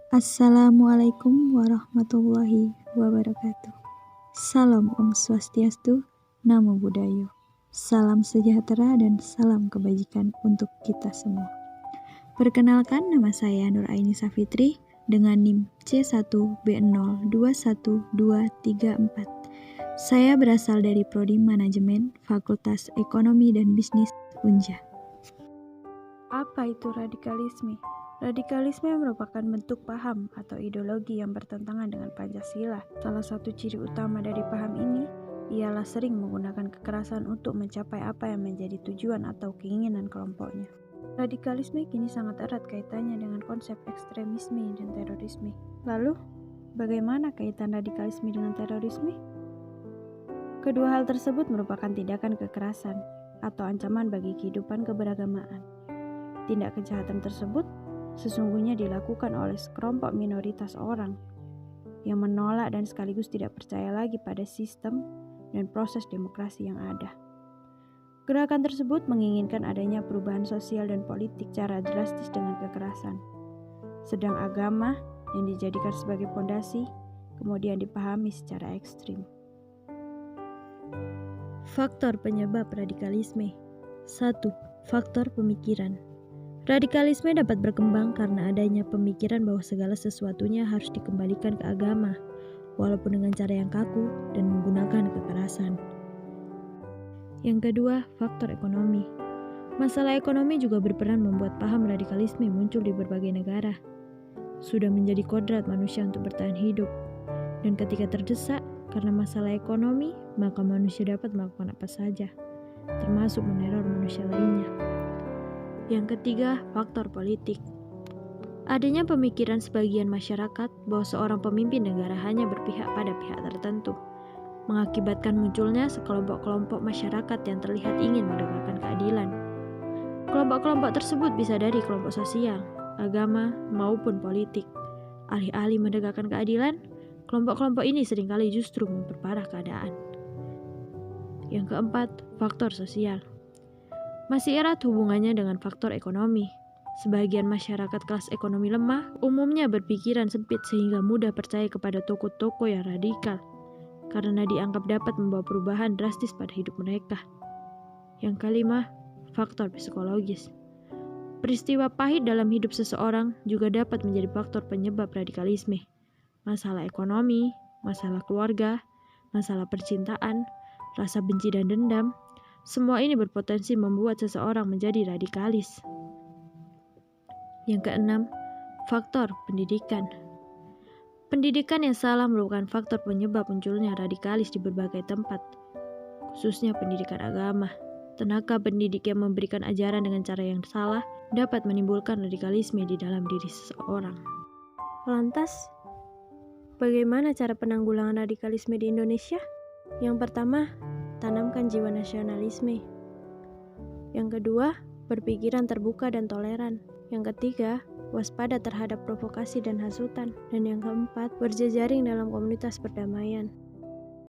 Assalamualaikum warahmatullahi wabarakatuh. Salam Om Swastiastu, Namo Buddhaya. Salam sejahtera dan salam kebajikan untuk kita semua. Perkenalkan, nama saya Nur Aini Safitri dengan NIM C1B021234. Saya berasal dari Prodi Manajemen Fakultas Ekonomi dan Bisnis Unja. Apa itu radikalisme? Radikalisme merupakan bentuk paham atau ideologi yang bertentangan dengan Pancasila. Salah satu ciri utama dari paham ini ialah sering menggunakan kekerasan untuk mencapai apa yang menjadi tujuan atau keinginan kelompoknya. Radikalisme kini sangat erat kaitannya dengan konsep ekstremisme dan terorisme. Lalu, bagaimana kaitan radikalisme dengan terorisme? Kedua hal tersebut merupakan tindakan kekerasan atau ancaman bagi kehidupan keberagamaan. Tindak kejahatan tersebut sesungguhnya dilakukan oleh sekelompok minoritas orang yang menolak dan sekaligus tidak percaya lagi pada sistem dan proses demokrasi yang ada. Gerakan tersebut menginginkan adanya perubahan sosial dan politik secara drastis dengan kekerasan. Sedang agama yang dijadikan sebagai pondasi kemudian dipahami secara ekstrim. Faktor penyebab radikalisme. 1. Faktor pemikiran. Radikalisme dapat berkembang karena adanya pemikiran bahwa segala sesuatunya harus dikembalikan ke agama, walaupun dengan cara yang kaku dan menggunakan kekerasan. Yang kedua, faktor ekonomi. Masalah ekonomi juga berperan membuat paham radikalisme muncul di berbagai negara. Sudah menjadi kodrat manusia untuk bertahan hidup, dan ketika terdesak karena masalah ekonomi, maka manusia dapat melakukan apa saja, termasuk meneror manusia lainnya. Yang ketiga, faktor politik. Adanya pemikiran sebagian masyarakat bahwa seorang pemimpin negara hanya berpihak pada pihak tertentu, mengakibatkan munculnya sekelompok-kelompok masyarakat yang terlihat ingin menegakkan keadilan. Kelompok-kelompok tersebut bisa dari kelompok sosial, agama, maupun politik. Alih-alih menegakkan keadilan, kelompok-kelompok ini seringkali justru memperparah keadaan. Yang keempat, faktor sosial. Masih erat hubungannya dengan faktor ekonomi. Sebagian masyarakat kelas ekonomi lemah umumnya berpikiran sempit sehingga mudah percaya kepada tokoh-tokoh yang radikal karena dianggap dapat membawa perubahan drastis pada hidup mereka. Yang kelima, faktor psikologis. Peristiwa pahit dalam hidup seseorang juga dapat menjadi faktor penyebab radikalisme. Masalah ekonomi, masalah keluarga, masalah percintaan, rasa benci dan dendam, semua ini berpotensi membuat seseorang menjadi radikalis. Yang keenam, faktor pendidikan. Pendidikan yang salah merupakan faktor penyebab munculnya radikalis di berbagai tempat, khususnya pendidikan agama. Tenaga pendidik yang memberikan ajaran dengan cara yang salah dapat menimbulkan radikalisme di dalam diri seseorang. Lantas, bagaimana cara penanggulangan radikalisme di Indonesia? Yang pertama, tanamkan jiwa nasionalisme. Yang kedua, berpikiran terbuka dan toleran. Yang ketiga, waspada terhadap provokasi dan hasutan. Dan yang keempat, berjejaring dalam komunitas perdamaian.